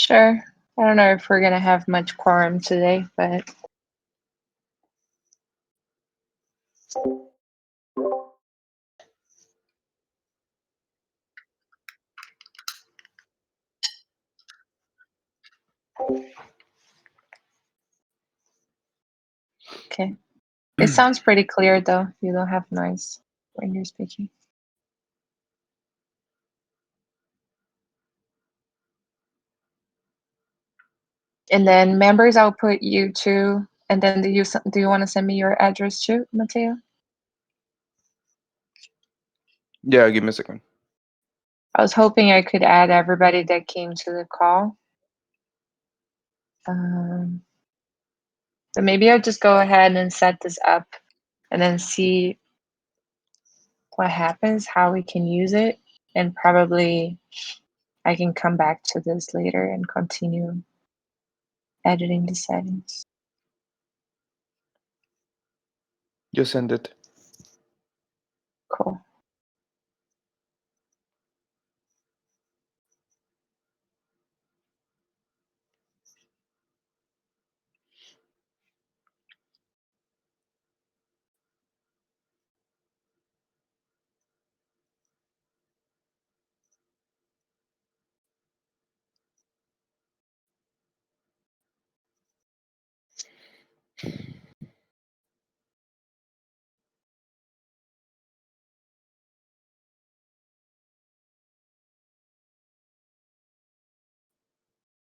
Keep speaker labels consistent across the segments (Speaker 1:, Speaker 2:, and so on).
Speaker 1: Sure. I don't know if we're gonna have much quorum today, but okay. It sounds pretty clear though. You don't have noise when you're speaking. And then members, I'll put you too. And then do you want to send me your address too, Mateo?
Speaker 2: Yeah, give me a second.
Speaker 1: I was hoping I could add everybody that came to the call. So maybe I'll just go ahead and set this up and then see what happens, how we can use it, and probably I can come back to this later and continue editing the settings.
Speaker 2: Just send it.
Speaker 1: Cool.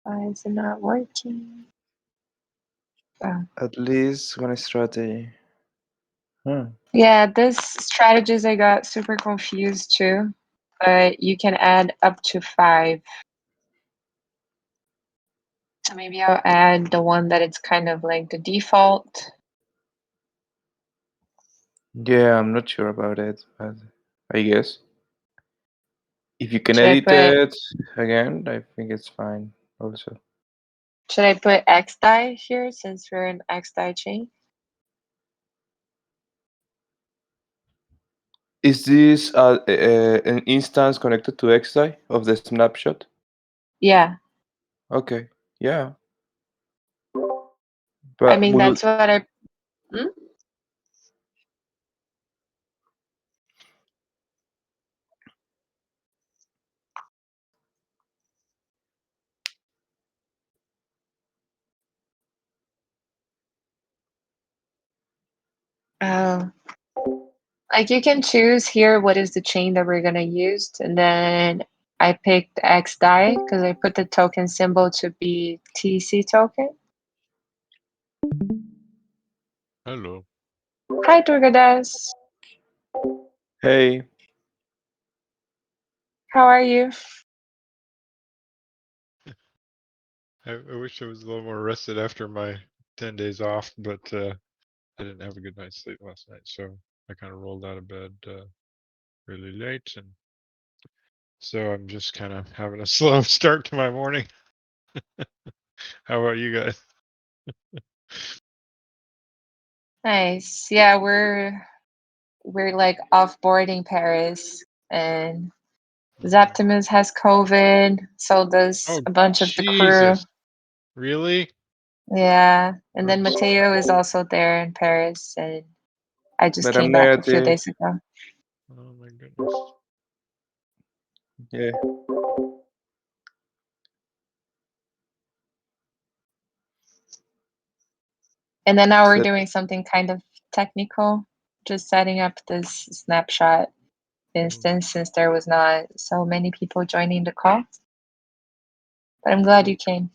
Speaker 1: Why is it not working? Oh.
Speaker 2: At least one strategy.
Speaker 1: Yeah, this strategist I got super confused too, but you can add up to 5. So maybe I'll add the one that it's kind of like the default.
Speaker 2: Yeah, I'm not sure about it, but I guess if you can
Speaker 1: Should I
Speaker 2: edit
Speaker 1: put
Speaker 2: it again, I think it's fine also.
Speaker 1: should I put XDie here since we're in XDie chain?
Speaker 2: Is this an instance connected to XDI of the snapshot?
Speaker 1: Yeah.
Speaker 2: Okay, yeah.
Speaker 1: I
Speaker 2: But
Speaker 1: mean
Speaker 2: will
Speaker 1: that's what I Oh. Like you can choose here what is the chain that we're gonna use, and then I picked XDie because I put the token symbol to be TC token.
Speaker 3: Hello.
Speaker 1: Hi Durgadas.
Speaker 2: hey,
Speaker 1: How are you?
Speaker 3: I wish I was a little more rested after my 10 days off, but I didn't have a good night's sleep last night, so I kind of rolled out of bed really late, and so I'm just kind of having a slow start to my morning. How about you guys?
Speaker 1: Nice. Yeah, we're like offboarding Paris, and Zaptimus has COVID, so does
Speaker 3: Oh,
Speaker 1: a bunch of the crew.
Speaker 3: Jesus. Really?
Speaker 1: Yeah, and then
Speaker 3: Oops.
Speaker 1: Mateo is also there in Paris, and I just
Speaker 2: but I'm
Speaker 1: came back a few
Speaker 2: negative.
Speaker 1: days ago.
Speaker 3: Oh my goodness.
Speaker 2: Yeah.
Speaker 1: And then now we're
Speaker 2: Set.
Speaker 1: doing something kind of technical, just setting up this snapshot instance since there was not so many people joining the call. But I'm glad you came.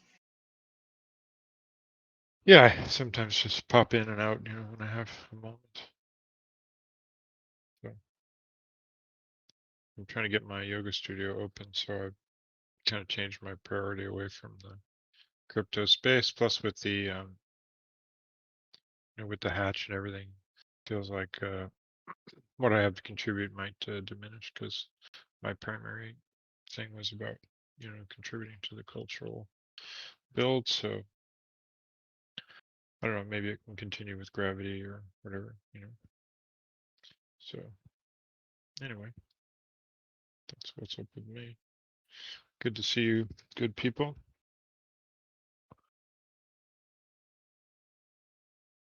Speaker 3: Yeah, I sometimes just pop in and out, when I have a moment. So I'm trying to get my yoga studio open, so I kind of changed my priority away from the crypto space. Plus, with the with the hatch and everything, feels like what I have to contribute might diminish, because my primary thing was about contributing to the cultural build. So I don't know, maybe it can continue with gravity or whatever. So anyway, that's what's up with me. Good to see you, good people.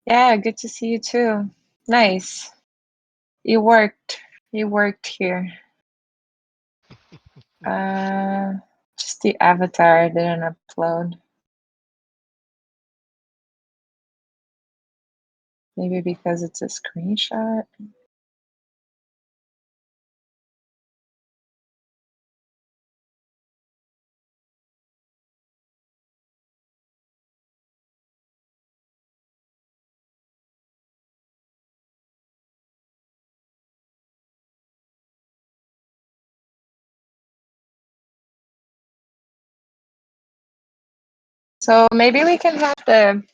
Speaker 1: Yeah, good to see you too. Nice. You worked. You worked here. Just the avatar I didn't upload. Maybe because it's a screenshot. So maybe we can have the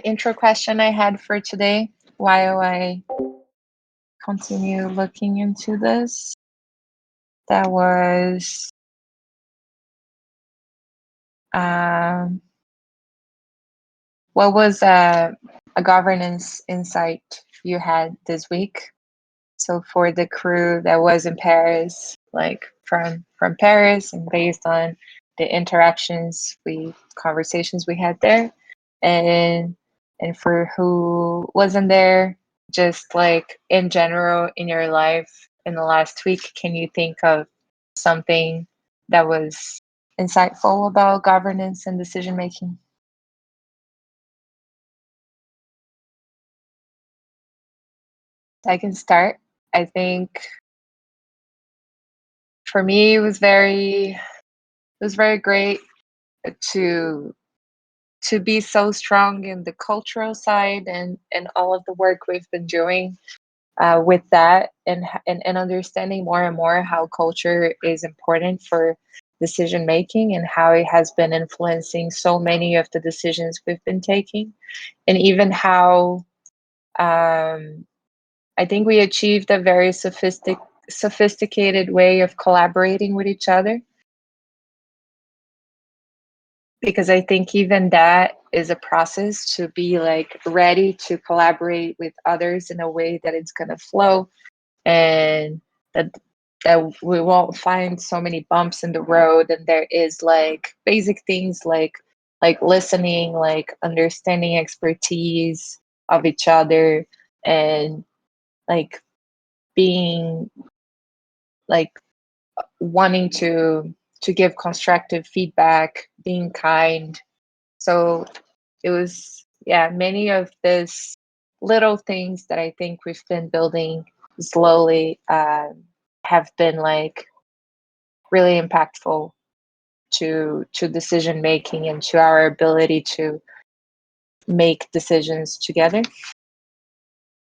Speaker 1: intro question I had for today while I continue looking into this. That was what was a governance insight you had this week? So for the crew that was in Paris, like from Paris, and based on the conversations we had there, and for who wasn't there, just like in general in your life in the last week, can you think of something that was insightful about governance and decision making? I can start. I think for me it was very great to be so strong in the cultural side and all of the work we've been doing with that, and understanding more and more how culture is important for decision making and how it has been influencing so many of the decisions we've been taking, and even how I think we achieved a very sophisticated way of collaborating with each other, because I think even that is a process to be like ready to collaborate with others in a way that it's going to flow, and that we won't find so many bumps in the road, and there is like basic things like listening, like understanding expertise of each other, and like being like wanting to give constructive feedback, being kind. So it was, yeah, many of these little things that I think we've been building slowly have been like really impactful to decision making and to our ability to make decisions together.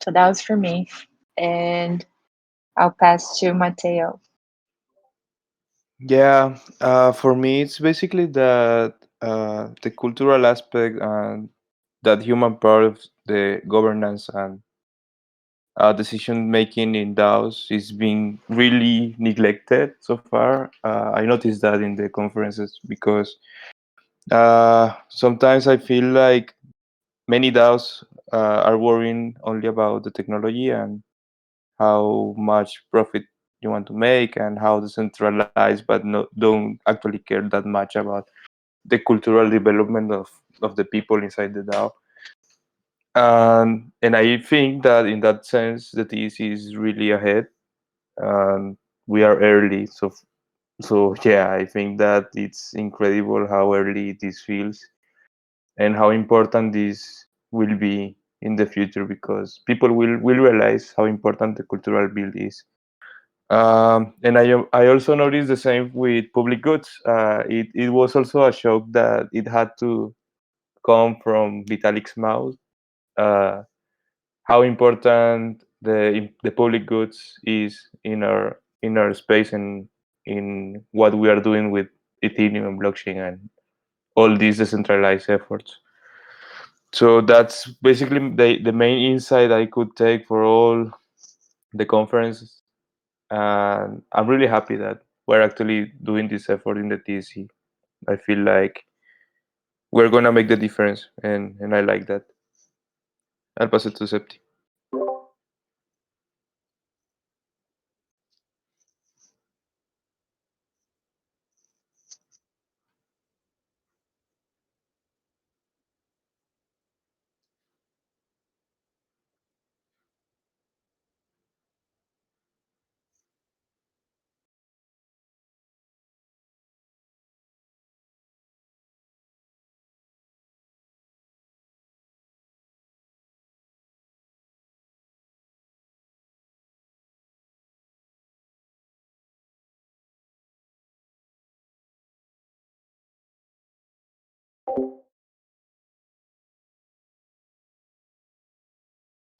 Speaker 1: So that was for me, and I'll pass to Mateo.
Speaker 2: Yeah, for me, it's basically that the cultural aspect and that human part of the governance and decision making in DAOs is being really neglected so far. I noticed that in the conferences because sometimes I feel like many DAOs are worrying only about the technology and how much profit you want to make and how decentralized, but don't actually care that much about the cultural development of the people inside the DAO. And I think that in that sense, the TEC is really ahead, and we are early. So yeah, I think that it's incredible how early this feels and how important this will be in the future, because people will realize how important the cultural build is. And I also noticed the same with public goods. It was also a shock that it had to come from Vitalik's mouth. Uh, how important the public goods is in our space and in what we are doing with Ethereum and blockchain and all these decentralized efforts. So that's basically the main insight I could take for all the conference, and I'm really happy that we're actually doing this effort in the TC. I feel like we're gonna make the difference, and I like that. I'll pass it to Septi.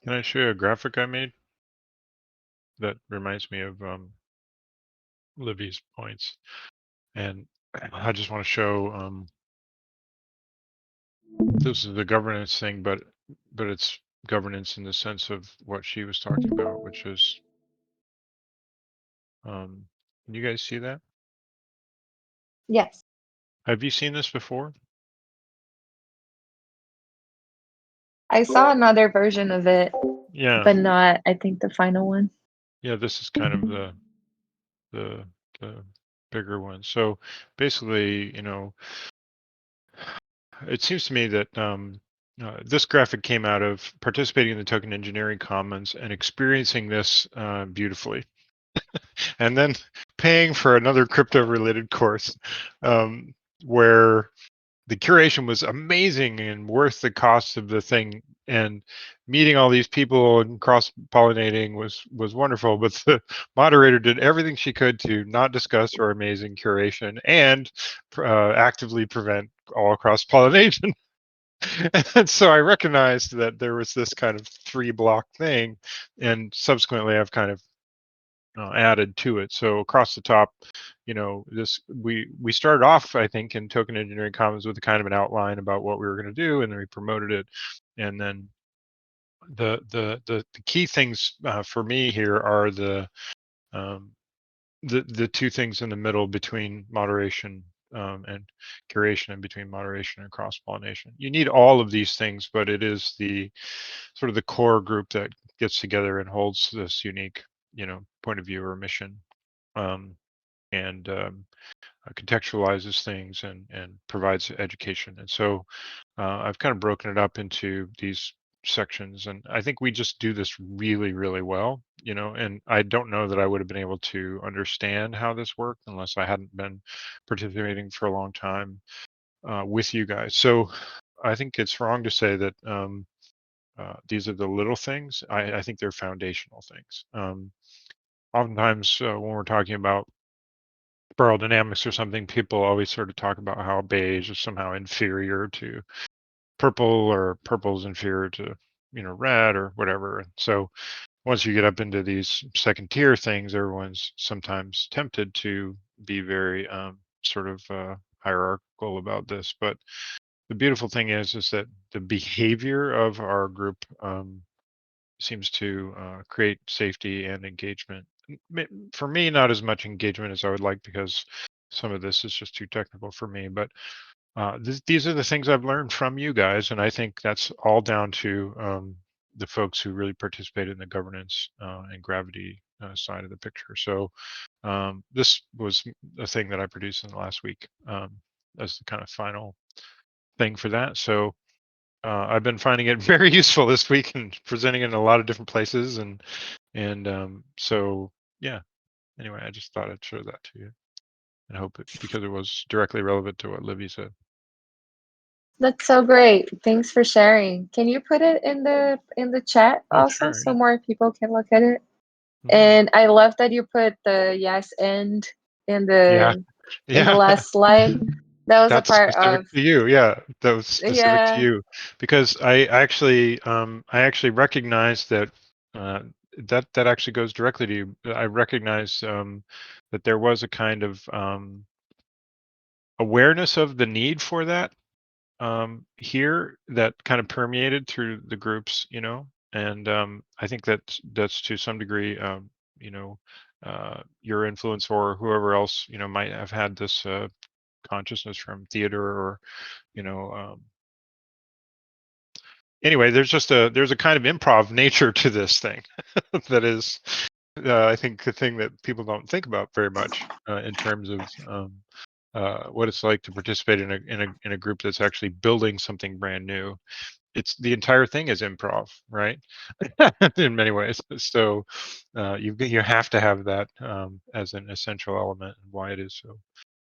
Speaker 3: Can I show you a graphic I made that reminds me of Livy's points? And I just want to show this is the governance thing, but it's governance in the sense of what she was talking about, which is can you guys see that?
Speaker 1: Yes.
Speaker 3: Have you seen this before?
Speaker 1: I saw another version of it,
Speaker 3: Yeah.
Speaker 1: but not, I think, the final one.
Speaker 3: Yeah, this is kind of the bigger one. So basically, it seems to me that this graphic came out of participating in the Token Engineering Commons and experiencing this beautifully, and then paying for another crypto-related course where the curation was amazing and worth the cost of the thing, and meeting all these people and cross-pollinating was wonderful, but the moderator did everything she could to not discuss our amazing curation and actively prevent all cross-pollination. And so I recognized that there was this kind of 3-block thing, and subsequently I've kind of added to it. So across the top, this we started off, I think, in Token Engineering Commons with a kind of an outline about what we were going to do, and then we promoted it. And then the key things for me here are um, the two things in the middle between moderation and curation, and between moderation and cross pollination. You need all of these things, but it is the sort of the core group that gets together and holds this unique, point of view or mission. And contextualizes things and provides education. And so I've kind of broken it up into these sections, and I think we just do this really, really well, and I don't know that I would have been able to understand how this worked unless I hadn't been participating for a long time with you guys. So I think it's wrong to say that these are the little things. I think they're foundational things. Oftentimes when we're talking about spiral dynamics or something, people always sort of talk about how beige is somehow inferior to purple, or purple is inferior to red or whatever. And so once you get up into these second tier things, everyone's sometimes tempted to be very sort of hierarchical about this. But the beautiful thing is that the behavior of our group seems to create safety and engagement. For me, not as much engagement as I would like, because some of this is just too technical for me. But these are the things I've learned from you guys, and I think that's all down to the folks who really participated in the governance and gravity side of the picture. So this was a thing that I produced in the last week as the kind of final thing for that. So I've been finding it very useful this week and presenting it in a lot of different places, and so yeah. Anyway, I just thought I'd show that to you, and hope it, because it was directly relevant to what Livy said.
Speaker 1: That's so great. Thanks for sharing. Can you put it in the chat
Speaker 3: Oh,
Speaker 1: also,
Speaker 3: sure.
Speaker 1: so
Speaker 3: Yeah.
Speaker 1: more people can look at it?
Speaker 3: Mhm.
Speaker 1: And I love that you put the yes and in
Speaker 3: Yeah.
Speaker 1: the
Speaker 3: Yeah.
Speaker 1: last slide. That was a
Speaker 3: That's
Speaker 1: part
Speaker 3: specific
Speaker 1: of,
Speaker 3: to you. Yeah, that was specific to
Speaker 1: yeah.
Speaker 3: you, because I actually recognize that that actually goes directly to you. I recognize that there was a kind of awareness of the need for that here that kind of permeated through the groups, and I think that's to some degree, your influence, or whoever else, might have had this consciousness from theater, or you know um, anyway, there's a kind of improv nature to this thing that is I think the thing that people don't think about very much in terms of what it's like to participate in a group that's actually building something brand new. It's the entire thing is improv, right? In many ways. So you have to have that as an essential element, and why it is so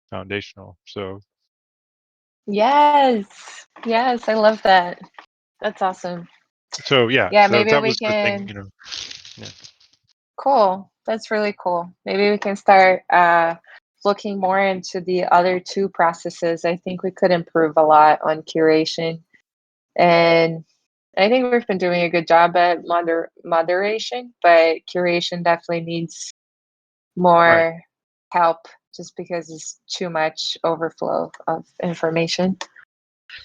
Speaker 3: foundational. So
Speaker 1: Yes. Yes, I love that. That's awesome.
Speaker 3: yeah,
Speaker 1: Yeah,
Speaker 3: so
Speaker 1: maybe
Speaker 3: that
Speaker 1: we
Speaker 3: was the thing,
Speaker 1: can.
Speaker 3: Yeah.
Speaker 1: Cool. That's really cool. Maybe we can start looking more into the other two processes. I think we could improve a lot on curation. And I think we've been doing a good job at moderation, but curation definitely needs more help just because it's too much overflow of information.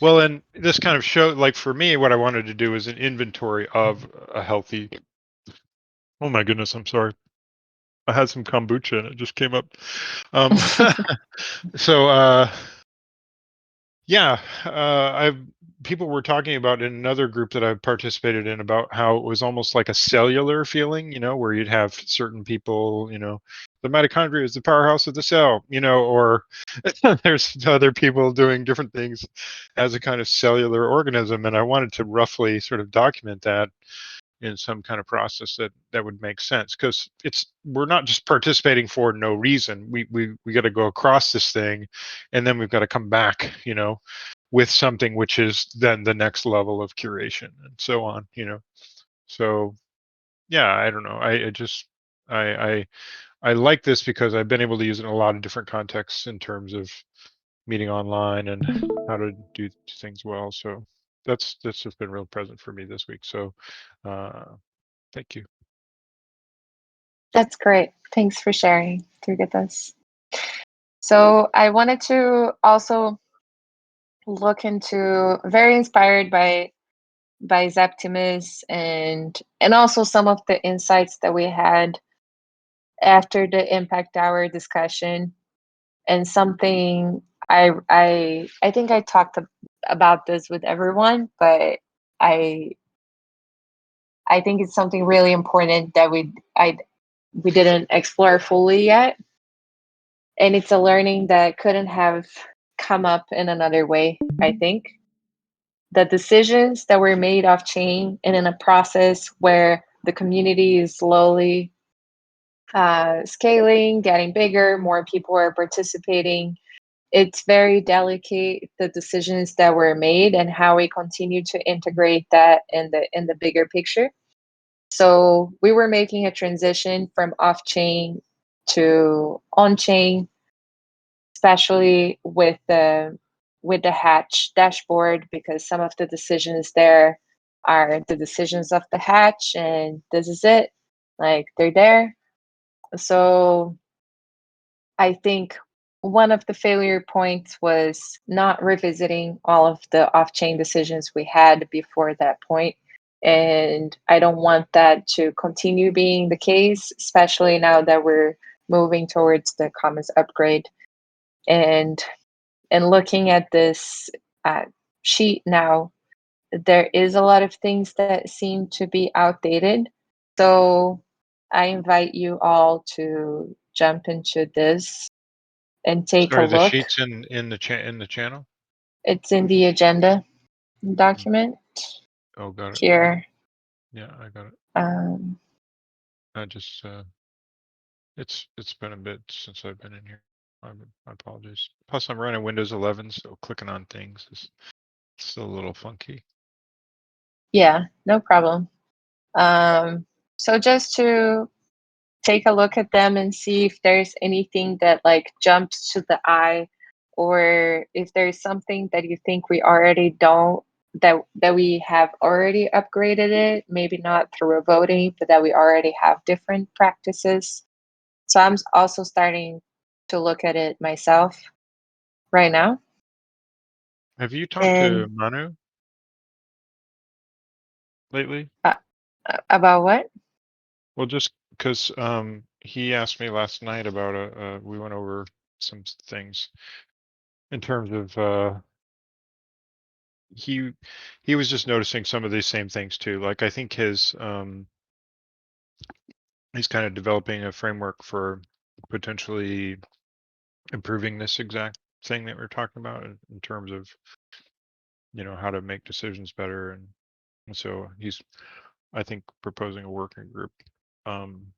Speaker 3: Well, and this kind of show, like for me, what I wanted to do is an inventory of a healthy. Oh my goodness, I'm sorry. I had some kombucha and it just came up. Um, so yeah, I've people were talking about in another group that I've participated in about how it was almost like a cellular feeling, where you'd have certain people, the mitochondria is the powerhouse of the cell, or there's other people doing different things as a kind of cellular organism. And I wanted to roughly sort of document that in some kind of process that would make sense, because we're not just participating for no reason. We got to go across this thing, and then we've got to come back, with something which is then the next level of curation and so on. So yeah, I don't know. I just I like this because I've been able to use it in a lot of different contexts in terms of meeting online and how to do things well. So that's just been real present for me this week. So thank you.
Speaker 1: That's great. Thanks for sharing through this. So I wanted to also look into, very inspired by Zeptimus and also some of the insights that we had after the impact hour discussion, and something I think I talked about this with everyone, but I think it's something really important that we didn't explore fully yet, and it's a learning that couldn't have come up in another way. I think the decisions that were made off chain and in a process where the community is slowly scaling, getting bigger, more people are participating. It's very delicate, the decisions that were made and how we continue to integrate that in the bigger picture. So we were making a transition from off chain to on chain, especially with the Hatch dashboard, because some of the decisions there are the decisions of the Hatch, and this is it, like they're there. So I think one of the failure points was not revisiting all of the off-chain decisions we had before that point. And I don't want that to continue being the case, especially now that we're moving towards the Commons upgrade. And looking at this sheet now, there is a lot of things that seem to be outdated. So I invite you all to jump into this and take a
Speaker 3: Sorry, the
Speaker 1: look.
Speaker 3: sheets in the channel.
Speaker 1: It's in the agenda document
Speaker 3: Oh, got it.
Speaker 1: here.
Speaker 3: Yeah, I got it.
Speaker 1: Um,
Speaker 3: I just it's been a bit since I've been in here. My apologies. Plus, I'm running Windows 11, so clicking on things is still a little funky.
Speaker 1: yeah, no problem. So just to take a look at them and see if there's anything that like jumps to the eye, or if there's something that you think we already don't, that we have already upgraded it, maybe not through a voting, but that we already have different practices. So I'm also starting to look at it myself right now.
Speaker 3: Have you talked to
Speaker 1: And
Speaker 3: Manu lately?
Speaker 1: about what?
Speaker 3: Well, just because he asked me last night about we went over some things in terms of he was just noticing some of these same things too. Like I think he's kind of developing a framework for potentially improving this exact thing that we're talking about in terms of how to make decisions better, and so he's, I think, proposing a working group. um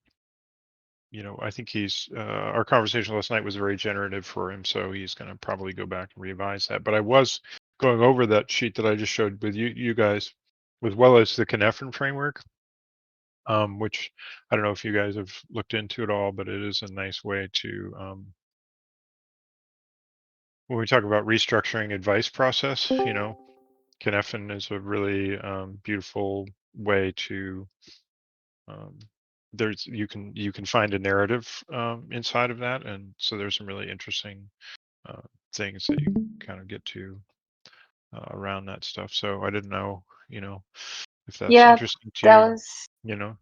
Speaker 3: I think he's our conversation last night was very generative for him, so he's going to probably go back and revise that. But I was going over that sheet that I just showed with you guys, as well as the Cynefin framework, which I don't know if you guys have looked into it all, but it is a nice way to when we talk about restructuring advice process, Cynefin is a really beautiful way to you can find a narrative inside of that, and so there's some really interesting things that you kind of get to around that stuff. So I didn't know, if that's
Speaker 1: Yeah,
Speaker 3: interesting to
Speaker 1: that
Speaker 3: you,
Speaker 1: was
Speaker 3: you know.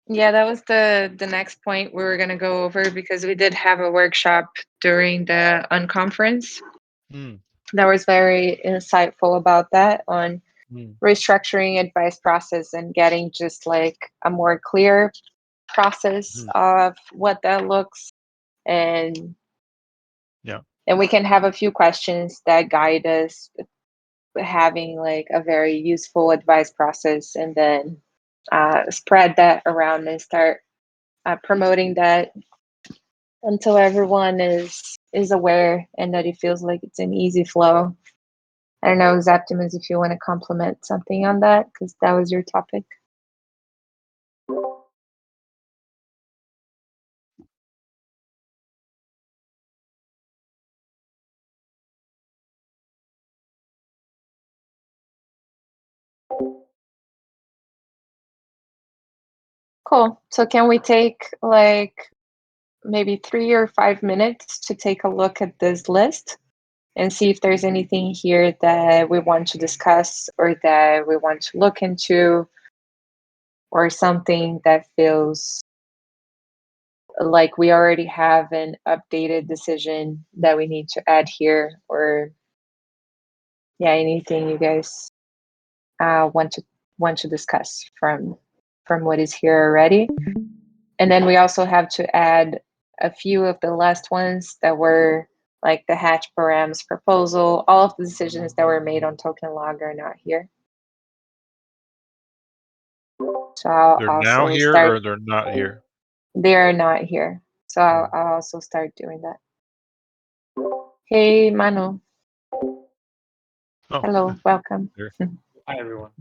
Speaker 1: yeah, that was the next point we were gonna go over because we did have a workshop during the unconference
Speaker 3: Mm,
Speaker 1: that was very insightful about that on
Speaker 3: mm,
Speaker 1: restructuring advice process and getting just like a more clear process
Speaker 3: mhm.
Speaker 1: of what that looks and
Speaker 3: Yeah.
Speaker 1: we can have a few questions that guide us having like a very useful advice process and then spread that around and start promoting that until everyone is aware and that it feels like it's an easy flow. I don't know, Zaptimus, if you want to complement something on that because that was your topic. Cool. So can we take like maybe 3 or 5 minutes to take a look at this list and see if there's anything here that we want to discuss or that we want to look into or something that feels like we already have an updated decision that we need to add here or yeah, anything you guys want to discuss from what is here already. And then we also have to add a few of the last ones that were like the hatch params proposal. All of the decisions that were made on token log are not here. So I'll
Speaker 3: They're now
Speaker 1: also
Speaker 3: here
Speaker 1: start.
Speaker 3: or they're not here?
Speaker 1: They're not here. So I'll also start doing that. Hey, Manu.
Speaker 3: Oh,
Speaker 1: Hello, welcome.
Speaker 3: there.
Speaker 4: Hi, everyone.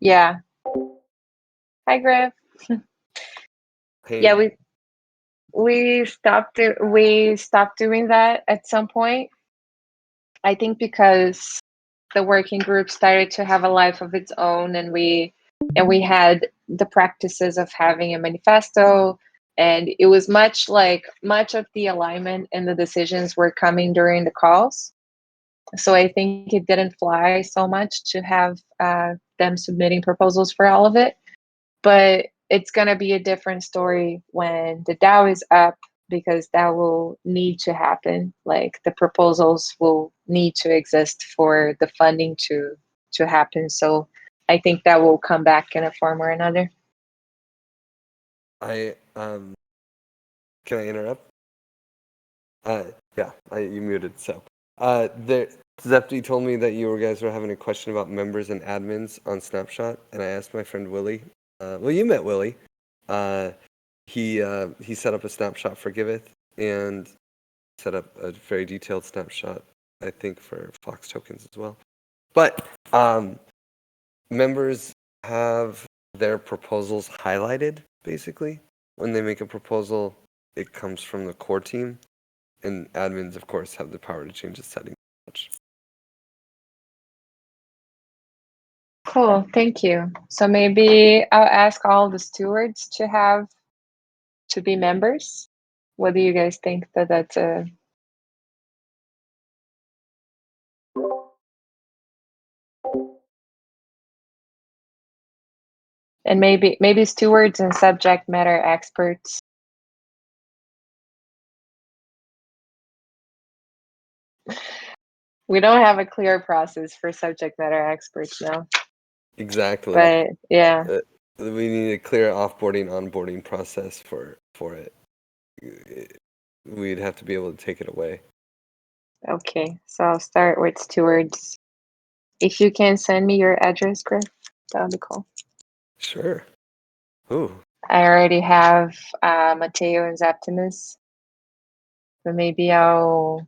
Speaker 1: Yeah. Hi, Griff.
Speaker 2: Hey,
Speaker 1: Yeah, we stopped doing that at some point. I think because the working group started to have a life of its own and we had the practices of having a manifesto and it was much of the alignment and the decisions were coming during the calls. So I think it didn't fly so much to have them submitting proposals for all of it. But it's going to be a different story when the DAO is up because that will need to happen. Like the proposals will need to exist for the funding to happen. So I think that will come back in a form or another.
Speaker 5: I can I interrupt? Yeah, you muted. So, Zepti told me that you guys were having a question about members and admins on Snapshot, and I asked my friend Willie. Well, you met Willie. He set up a Snapshot for Giveth and set up a very detailed Snapshot, I think, for Fox tokens as well. But members have their proposals highlighted, basically. When they make a proposal, it comes from the core team, and admins, of course, have the power to change the settings.
Speaker 1: Cool, thank you. So maybe I'll ask all the stewards to be members. What do you guys think that's a and maybe stewards and subject matter experts. We don't have a clear process for subject matter experts now.
Speaker 5: Exactly.
Speaker 1: But yeah.
Speaker 5: We need a clear offboarding, onboarding process for it. We'd have to be able to take it away.
Speaker 1: Okay, so I'll start with stewards. If you can send me your address, Griff, that would be cool.
Speaker 5: Sure. Ooh,
Speaker 1: I already have Mateo and Zaptimus, but maybe I'll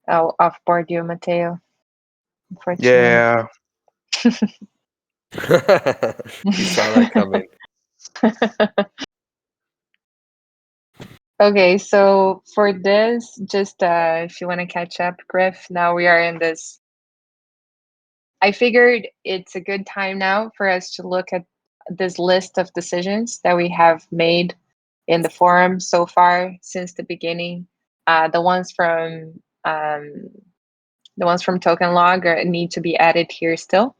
Speaker 1: offboard you, Mateo. Unfortunately.
Speaker 2: Yeah.
Speaker 5: You saw that coming.
Speaker 1: Okay, so for this, just if you want to catch up, Griff, now we are in this. I figured it's a good time now for us to look at this list of decisions that we have made in the forum so far since the beginning. The ones from token log need to be added here still.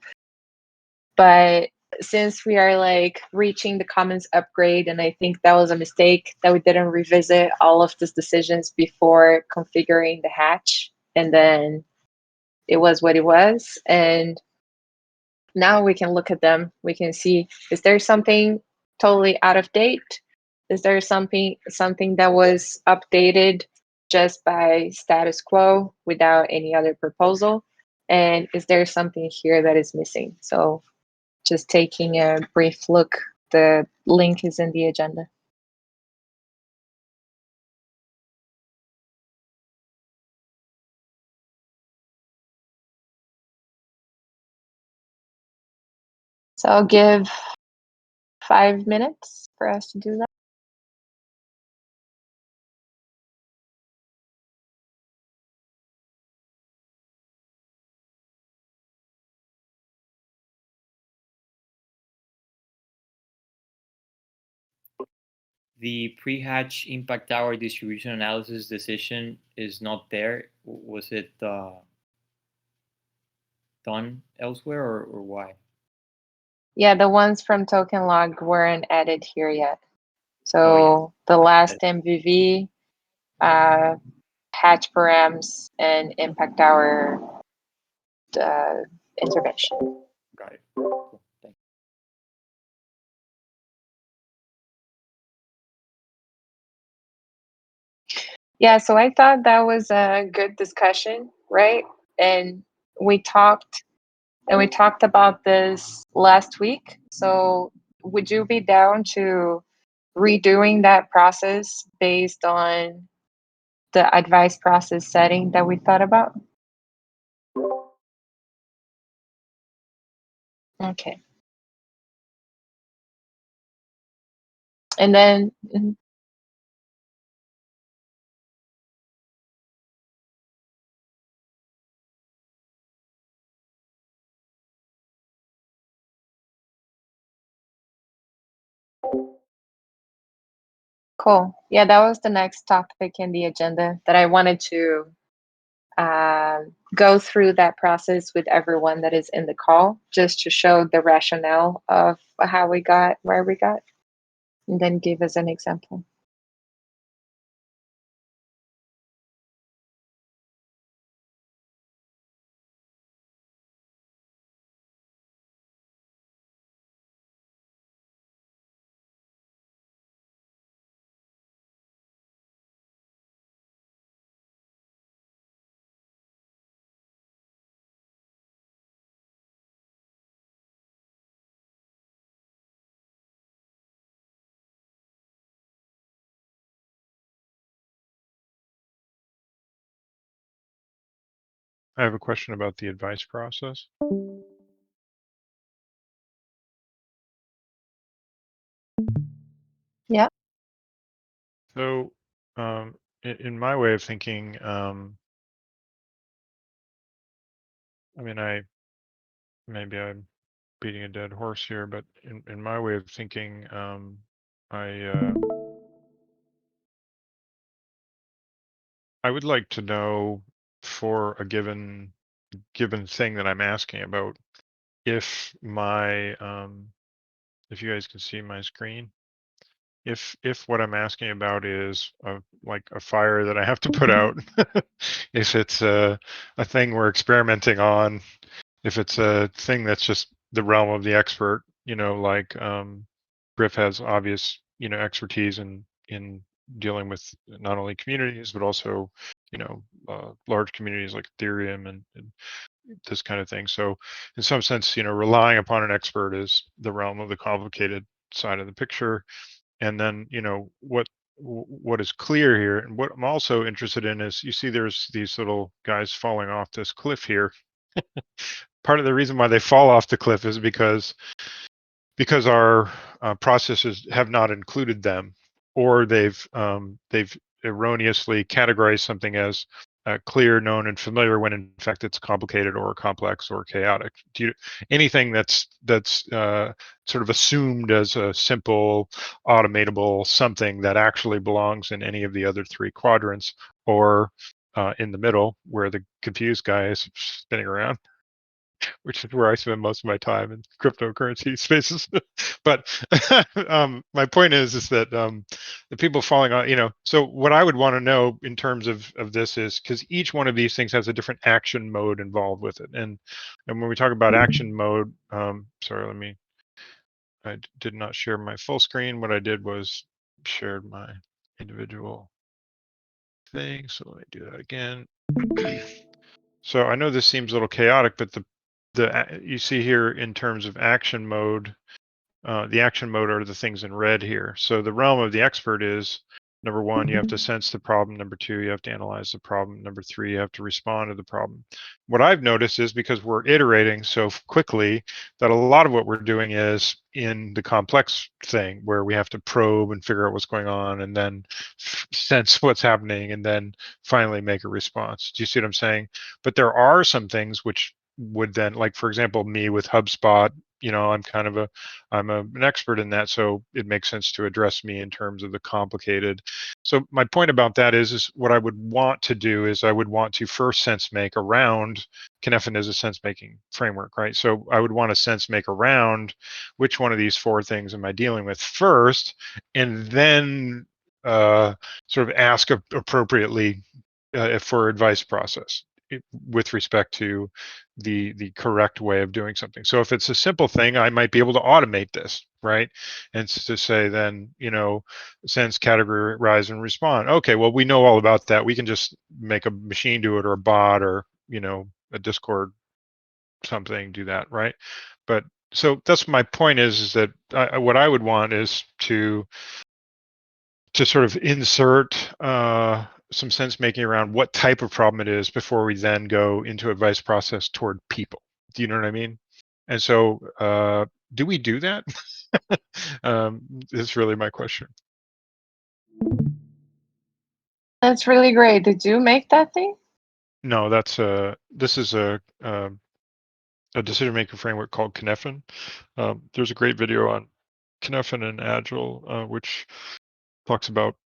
Speaker 1: But since we are like reaching the commons upgrade, and I think that was a mistake that we didn't revisit all of these decisions before configuring the hatch, and then it was what it was. And now we can look at them. We can see, is there something totally out of date? Is there something that was updated just by status quo without any other proposal? And is there something here that is missing? So just taking a brief look, the link is in the agenda. So I'll give 5 minutes for us to do that.
Speaker 4: The pre-hatch impact hour distribution analysis decision is not there. Was it done elsewhere, or why?
Speaker 1: Yeah, the ones from token log weren't added here yet. So
Speaker 4: Oh,
Speaker 1: the last MVV, hatch params, and impact hour intervention.
Speaker 4: Got it. Cool. Thanks.
Speaker 1: Yeah, so I thought that was a good discussion, right? And we talked about this last week. So would you be down to redoing that process based on the advice process setting that we thought about? Okay. And then cool. Yeah, that was the next topic in the agenda that I wanted to go through that process with everyone that is in the call, just to show the rationale of how we got where we got, and then give us an example.
Speaker 3: I have a question about the advice process.
Speaker 1: Yeah.
Speaker 3: So, in my way of thinking, I mean, maybe I'm beating a dead horse here, but in my way of thinking, I would like to know, for a given thing that I'm asking about, if my if you guys can see my screen, if what I'm asking about is like a fire that I have to put out, if it's a thing we're experimenting on, if it's a thing that's just the realm of the expert, like Griff has obvious, expertise in dealing with not only communities but also, large communities like Ethereum and this kind of thing. So in some sense, relying upon an expert is the realm of the complicated side of the picture, and then what is clear here. And what I'm also interested in is, you see there's these little guys falling off this cliff here. Part of the reason why they fall off the cliff is because our processes have not included them, or they've erroneously categorized something as clear, known, and familiar, when in fact it's complicated or complex or chaotic. Anything that's sort of assumed as a simple, automatable something that actually belongs in any of the other three quadrants, or in the middle where the confused guy is spinning around, which is where I spend most of my time in cryptocurrency spaces. But my point is that the people falling on, so what I would want to know in terms of this is, because each one of these things has a different action mode involved with it. And when we talk about action mode, sorry, I did not share my full screen. What I did was shared my individual thing. So let me do that again. So I know this seems a little chaotic, but you see here in terms of action mode, the action mode are the things in red here. So the realm of the expert is, number one, you have to sense the problem. Number two, you have to analyze the problem. Number three, you have to respond to the problem. What I've noticed is, because we're iterating so quickly, that a lot of what we're doing is in the complex thing, where we have to probe and figure out what's going on, and then sense what's happening, and then finally make a response. Do you see what I'm saying? But there are some things which would then, like, for example, me with HubSpot, I'm an expert in that, so it makes sense to address me in terms of the complicated. So my point about that is what I would want to do is, I would want to first sense make around. Cynefin is a sense making framework, right? So I would want to sense make around which one of these four things am I dealing with first, and then sort of ask appropriately for advice process with respect to the correct way of doing something. So if it's a simple thing, I might be able to automate this, right? And to say then, sense, categorize, and respond. Okay, well, we know all about that. We can just make a machine do it, or a bot, or a Discord something do that, right? But so that's my point is that what I would want is to sort of insert some sense making around what type of problem it is before we then go into advice process toward people. Do you know what I mean? And so do we do that? Is really my question.
Speaker 1: That's really great. Did you make that thing?
Speaker 3: No, this is a decision making framework called Cynefin. There's a great video on Cynefin and Agile, which talks about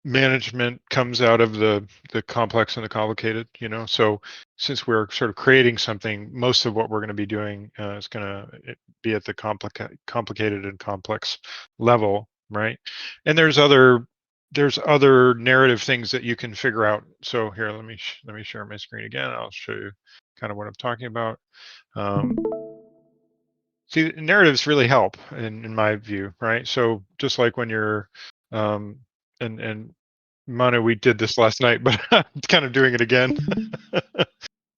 Speaker 3: management comes out of the complex and the complicated. So since we're sort of creating something, most of what we're going to be doing is going to be at the complicated and complex level, right? And there's other narrative things that you can figure out. So here, let me share my screen again. I'll show you kind of what I'm talking about. See, narratives really help in my view, right? So just like when you're and Manu, we did this last night, but I'm kind of doing it again.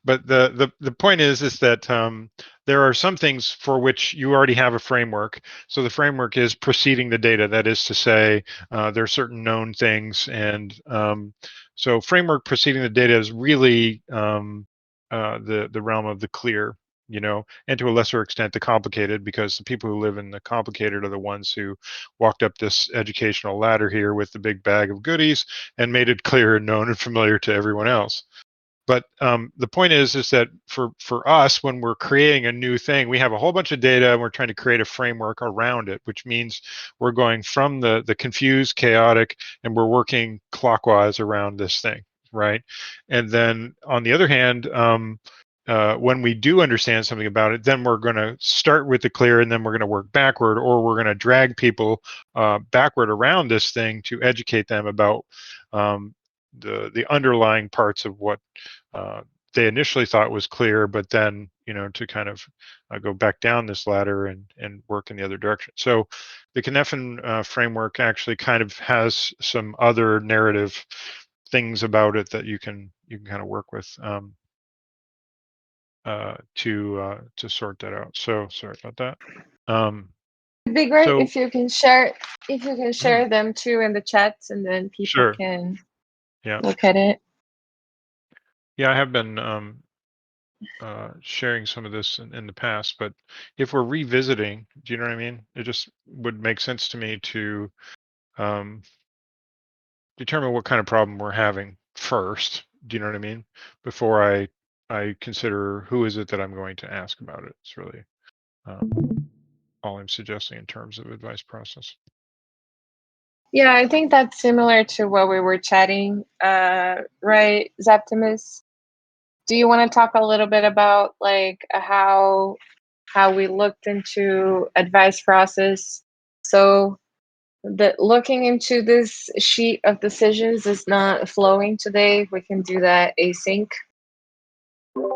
Speaker 3: But the point is that there are some things for which you already have a framework. So the framework is preceding the data. That is to say, there are certain known things, and so framework preceding the data is really the realm of the clear, and to a lesser extent the complicated, because the people who live in the complicated are the ones who walked up this educational ladder here with the big bag of goodies and made it clear and known and familiar to everyone else. But the point is that for us, when we're creating a new thing, we have a whole bunch of data and we're trying to create a framework around it, which means we're going from the confused, chaotic, and we're working clockwise around this thing, right? And then on the other hand, when we do understand something about it, then we're going to start with the clear, and then we're going to work backward, or we're going to drag people backward around this thing to educate them about the underlying parts of what they initially thought was clear, but then to kind of go back down this ladder and work in the other direction. So the Cynefin framework actually kind of has some other narrative things about it that you can kind of work with to sort that out. So sorry about that.
Speaker 1: It'd be great
Speaker 3: So-
Speaker 1: if you can share them too in the chats, and then people
Speaker 3: Sure.
Speaker 1: can
Speaker 3: Yeah.
Speaker 1: look at it.
Speaker 3: Yeah, I have been sharing some of this in the past, but if we're revisiting, do you know what I mean? It just would make sense to me to determine what kind of problem we're having first. Do you know what I mean? Before I consider who is it that I'm going to ask about it. It's really all I'm suggesting in terms of advice process.
Speaker 1: Yeah, I think that's similar to what we were chatting, right, Zaptimus? Do you want to talk a little bit about like how we looked into advice process? So looking into this sheet of decisions is not flowing today. We can do that async,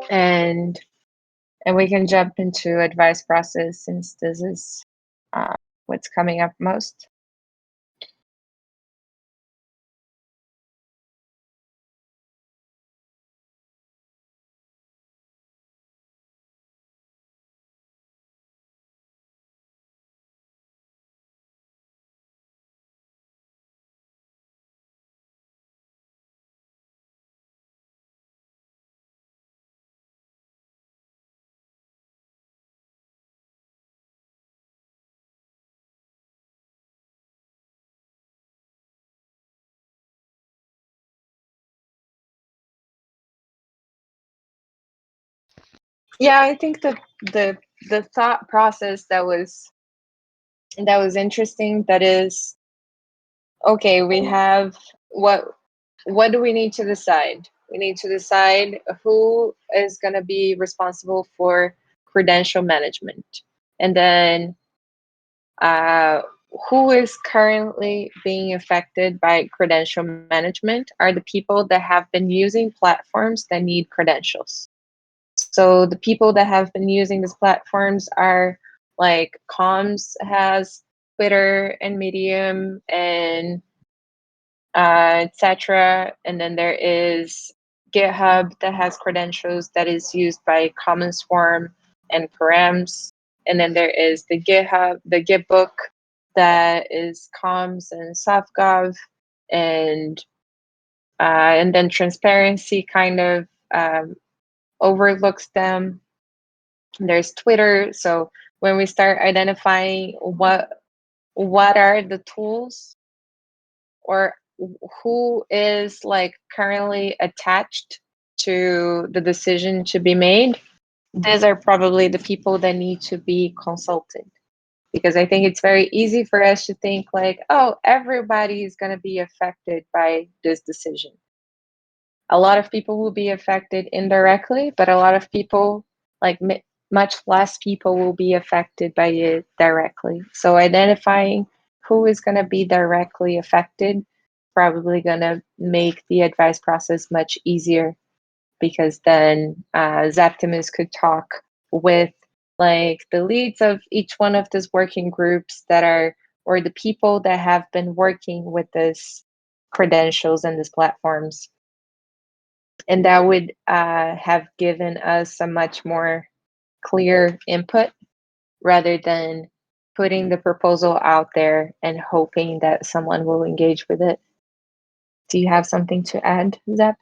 Speaker 1: and we can jump into advice process since this is what's coming up most. Yeah, I think that the thought process that was interesting, that is, okay, we have what do we need to decide? We need to decide who is going to be responsible for credential management, and then who is currently being affected by credential management are the people that have been using platforms that need credentials. So the people that have been using these platforms are like Comms has Twitter and Medium and etc. And then there is GitHub that has credentials that is used by Common Swarm and Params. And then there is the Gitbook that is Comms and Softgov, and then transparency kind of overlooks them. There's Twitter. So when we start identifying what are the tools, or who is like currently attached to the decision to be made, these are probably the people that need to be consulted. Because I think it's very easy for us to think like, oh, everybody is going to be affected by this decision. A lot of people will be affected indirectly, but a lot of people, like much less people, will be affected by it directly. So identifying who is going to be directly affected probably going to make the advice process much easier, because then Zaptimus could talk with like the leads of each one of these working groups that are, or the people that have been working with this credentials and these platforms. And that would have given us a much more clear input, rather than putting the proposal out there and hoping that someone will engage with it. Do you have something to add, Zep?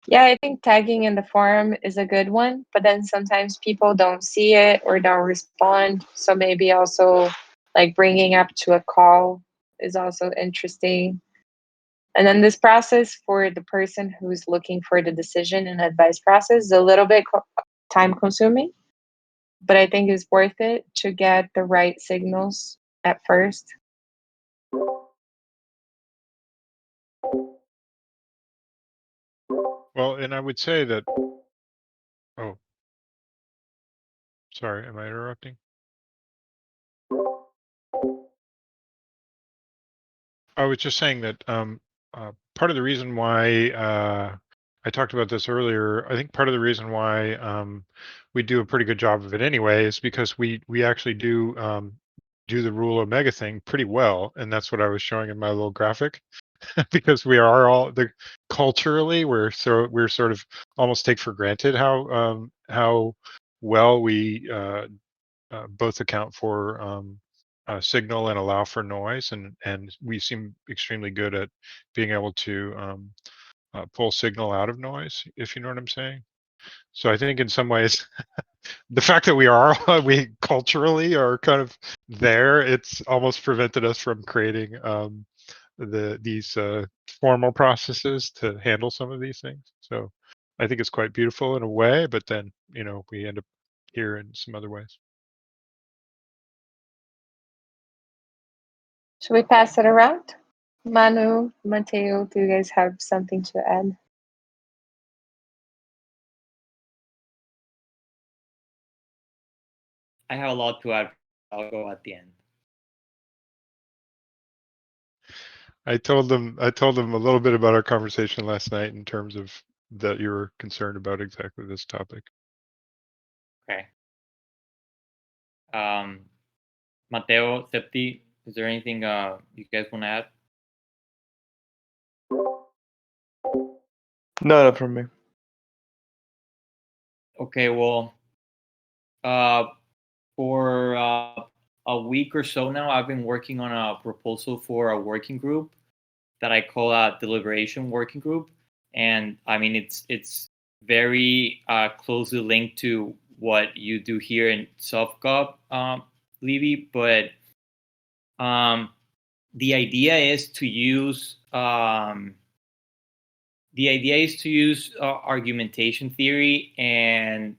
Speaker 1: Yeah, I think tagging in the forum is a good one, but then sometimes people don't see it or don't respond. So maybe also like bringing up to a call is also interesting. And then this process for the person who's looking for the decision and advice process is a little bit time consuming, but I think it's worth it to get the right signals at first.
Speaker 3: Well, and I would say that, oh, sorry, am I interrupting? I was just saying that part of the reason why I talked about this earlier, I think part of the reason why we do a pretty good job of it anyway is because we actually do the rule omega thing pretty well, and that's what I was showing in my little graphic. Because we are all culturally we're sort of almost take for granted how well we both account for signal and allow for noise, and we seem extremely good at being able to pull signal out of noise, if you know what I'm saying. So I think in some ways the fact that we culturally are kind of there, it's almost prevented us from creating these formal processes to handle some of these things. So I think it's quite beautiful in a way, but then we end up here in some other ways.
Speaker 1: Should we pass it around? Manu, Mateo, do you guys have something to add?
Speaker 4: I have a lot to add. I'll go at the end.
Speaker 3: I told them a little bit about our conversation last night in terms of that you were concerned about exactly this topic.
Speaker 4: Okay. Mateo, Septi, is there anything you guys want to add?
Speaker 2: No, not from me.
Speaker 4: Okay, well, for a week or so now, I've been working on a proposal for a working group that I call a deliberation working group, and I mean it's very closely linked to what you do here in Softgov, Livy, but the idea is to use argumentation theory and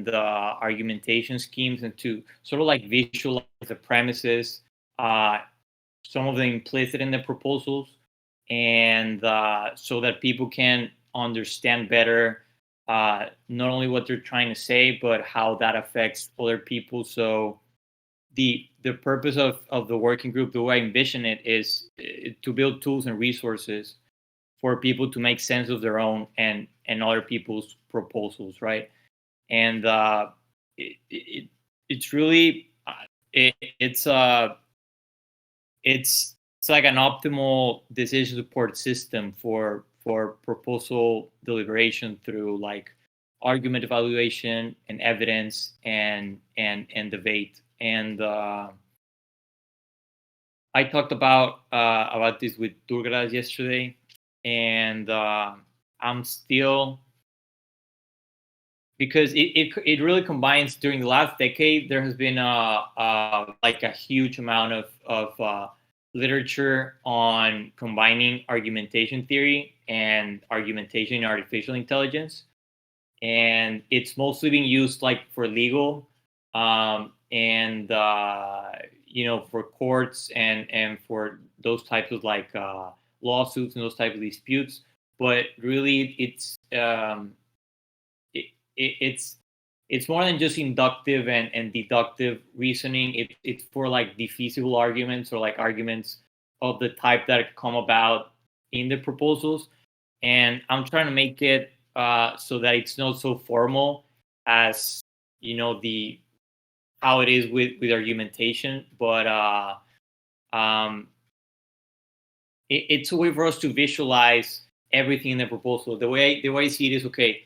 Speaker 4: argumentation schemes, and to sort of like visualize the premises, some of them implicit in the proposals, and so that people can understand better not only what they're trying to say, but how that affects other people. So the purpose of the working group, the way I envision it, is to build tools and resources for people to make sense of their own and other people's proposals, right? And it's really it's like an optimal decision support system for proposal deliberation through like argument evaluation and evidence and debate. And I talked about this with Durgaraz yesterday, and I'm still, because it really combines. During the last decade, there has been like a huge amount of literature on combining argumentation theory and argumentation in artificial intelligence, and it's mostly being used like for legal and for courts and for those types of like lawsuits and those types of disputes. But really, it's more than just inductive and deductive reasoning. It's for like defeasible arguments, or like arguments of the type that come about in the proposals. And I'm trying to make it so that it's not so formal as how it is with argumentation, but it's a way for us to visualize everything in the proposal. The way I see it is, okay,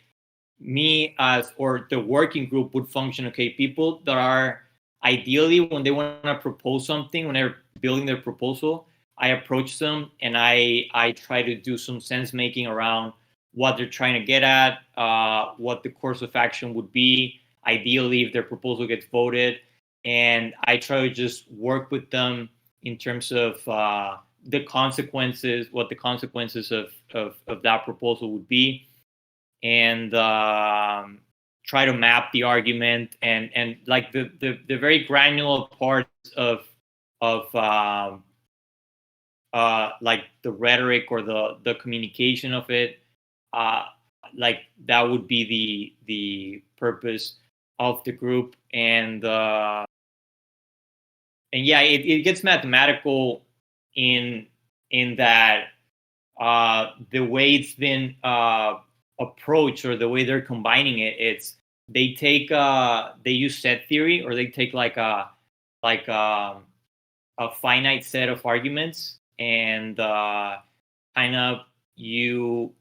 Speaker 4: me or the working group would function, okay, people that are ideally, when they want to propose something, when they're building their proposal, I approach them and I try to do some sense making around what they're trying to get at, what the course of action would be, ideally if their proposal gets voted. And I try to just work with them in terms of the consequences, what the consequences of that proposal would be, and try to map the argument and like the very granular parts of like the rhetoric or the communication of it. Like that would be the purpose of the group, and yeah, it gets mathematical in that the way it's been approached, or the way they're combining it, it's they use set theory, or they take like a finite set of arguments, and kind of you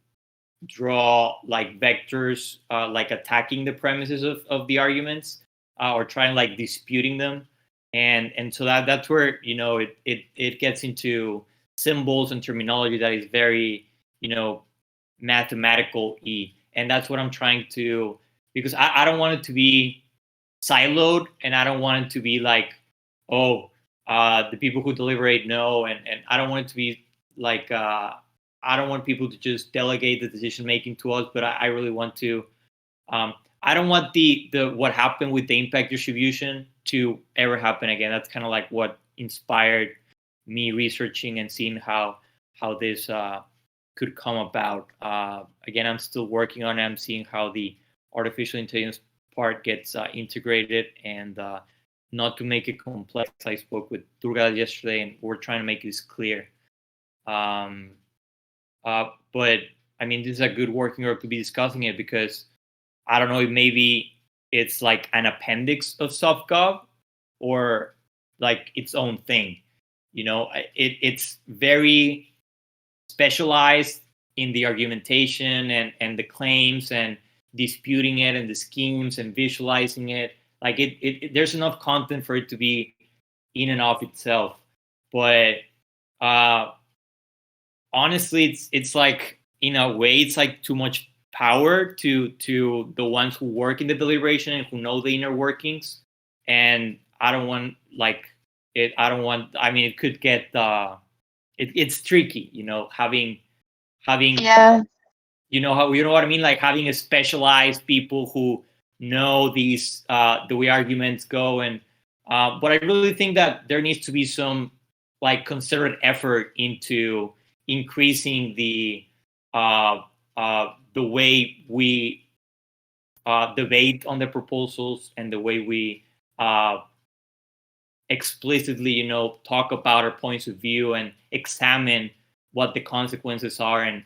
Speaker 4: draw like vectors like attacking the premises of the arguments, or trying like disputing them, and so that's where it gets into symbols and terminology that is very mathematical and that's what I'm trying to, because I don't want it to be siloed, and I don't want it to be like, oh, the people who deliberate know, and I don't want it to be like I don't want people to just delegate the decision making to us, but I really want to. I don't want the what happened with the impact distribution to ever happen again. That's kind of like what inspired me researching and seeing how this could come about. Again, I'm still working on it. I'm seeing how the artificial intelligence part gets integrated, and not to make it complex. I spoke with Durga yesterday, and we're trying to make this clear. But I mean, this is a good working group to be discussing it, because I don't know if maybe it's like an appendix of Softgov, or like its own thing. It's very specialized in the argumentation and the claims and disputing it and the schemes and visualizing it. Like there's enough content for it to be in and of itself. But honestly, it's like, in a way, it's like too much power to the ones who work in the deliberation and who know the inner workings. And I don't want like it. I don't want. I mean, it could get. It's tricky, having.
Speaker 1: Yeah.
Speaker 4: You know what I mean? Like having a specialized people who know these the way arguments go, and but I really think that there needs to be some like concerted effort into increasing the way we debate on the proposals, and the way we explicitly, talk about our points of view and examine what the consequences are, and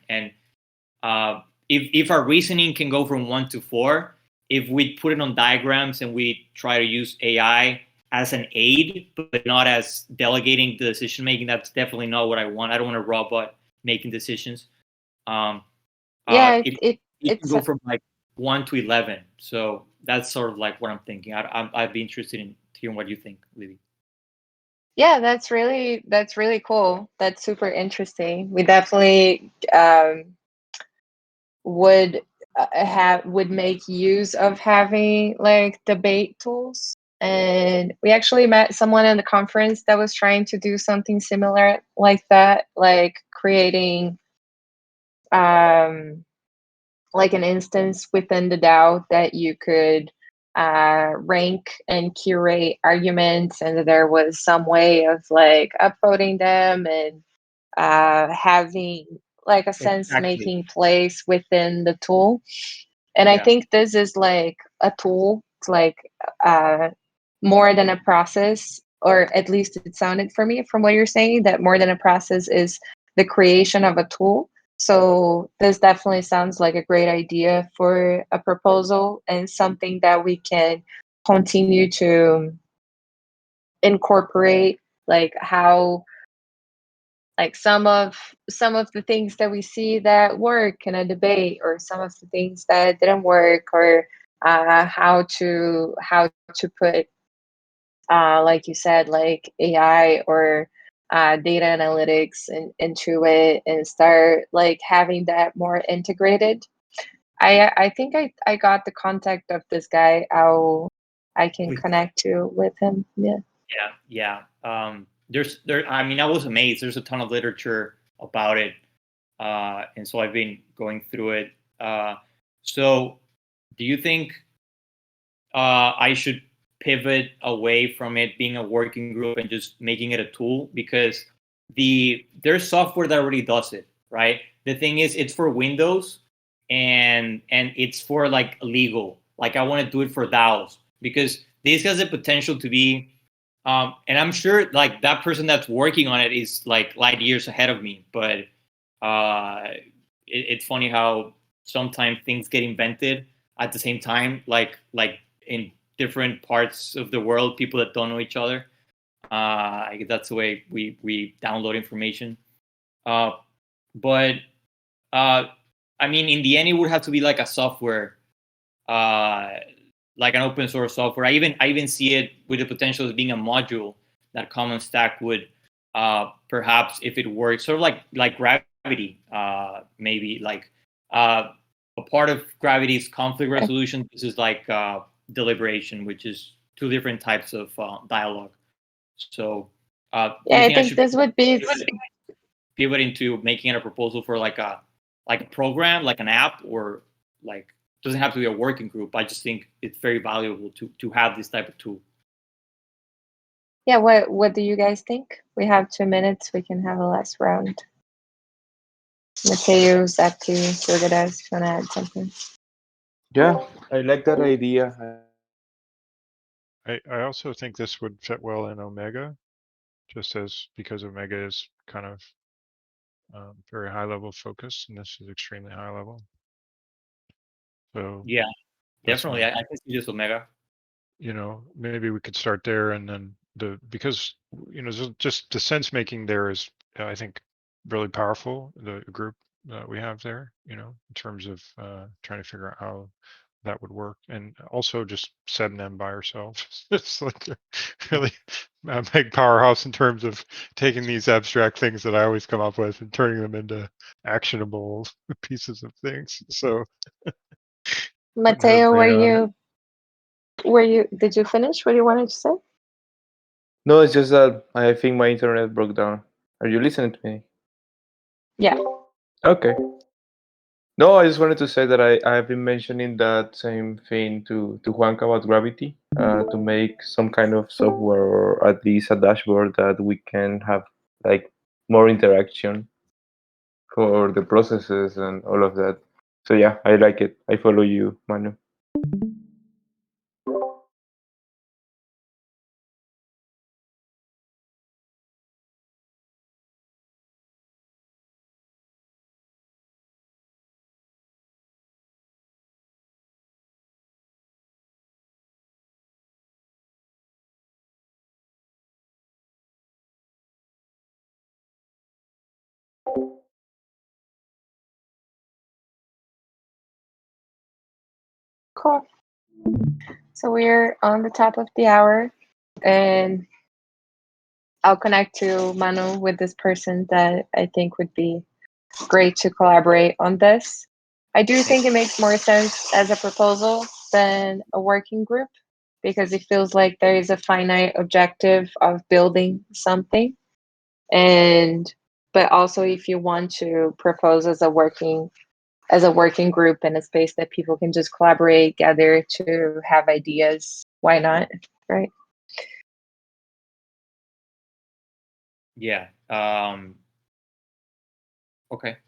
Speaker 4: if our reasoning can go from 1 to 4, if we put it on diagrams and we try to use AI as an aid, but not as delegating the decision making, that's definitely not what I want. I don't want a robot making decisions. It can go from like 1 to 11. So that's sort of like what I'm thinking. I'd be interested in hearing what you think, Livy.
Speaker 1: Yeah, that's really cool. That's super interesting. We definitely would make use of having like debate tools. And we actually met someone in the conference that was trying to do something similar like that, like creating like an instance within the DAO that you could rank and curate arguments, and there was some way of like upvoting them and having like a sense making place within the tool. And I think this is like a tool. It's like more than a process, or at least it sounded for me from what you're saying, that more than a process is the creation of a tool. So this definitely sounds like a great idea for a proposal, and something that we can continue to incorporate, like how like some of the things that we see that work in a debate, or some of the things that didn't work, or how to put like you said, like AI or data analytics into it, and start like having that more integrated. I think I got the contact of this guy. I can connect to with him. Yeah.
Speaker 4: I mean, I was amazed. There's a ton of literature about it, and so I've been going through it. So, do you think I should pivot away from it being a working group and just making it a tool? Because there's software that already does it, right? The thing is, it's for Windows, and it's for like legal. Like I want to do it for DAOs because this has the potential to be. And I'm sure like that person that's working on it is like light years ahead of me. But it's funny how sometimes things get invented at the same time, like in different parts of the world, people that don't know each other. I guess that's the way we download information. But I mean, in the end, it would have to be like a software, like an open source software. I even see it with the potential of being a module that Common Stack would perhaps, if it works, sort of like Gravity, maybe like a part of Gravity's conflict resolution. This is like deliberation, which is two different types of dialogue. So
Speaker 1: yeah, I think this would be
Speaker 4: pivot into making it a proposal for like a program, like an app, or like doesn't have to be a working group. I just think it's very valuable to have this type of tool.
Speaker 1: Yeah, what do you guys think? We have 2 minutes. We can have a last round. Mateo, Zapti, Surgadas, if you want to add something.
Speaker 2: Yeah, I like that idea.
Speaker 3: I also think this would fit well in Omega, just because Omega is kind of very high level focus, and this is extremely high level. So
Speaker 4: yeah, definitely, I can see this Omega.
Speaker 3: You know, maybe we could start there, and then because you know just the sense making there is, I think, really powerful. The group that we have there, you know, in terms of trying to figure out how that would work, and also just setting them by ourselves. It's like a really big powerhouse in terms of taking these abstract things that I always come up with and turning them into actionable pieces of things. So,
Speaker 1: Mateo, did you finish what you wanted to say?
Speaker 2: No, it's just that I think my internet broke down. Are you listening to me?
Speaker 1: Yeah.
Speaker 2: Okay. No, I just wanted to say that I've been mentioning that same thing to Juanca about Gravity, to make some kind of software or at least a dashboard that we can have like more interaction for the processes and all of that. So yeah, I like it. I follow you, Manu.
Speaker 1: Cool. So we're on the top of the hour, and I'll connect to Manu with this person that I think would be great to collaborate on this. I do think it makes more sense as a proposal than a working group because it feels like there is a finite objective of building something. But also if you want to propose as a working group in a space that people can just collaborate, gather to have ideas, why not, right?
Speaker 4: Yeah. Okay.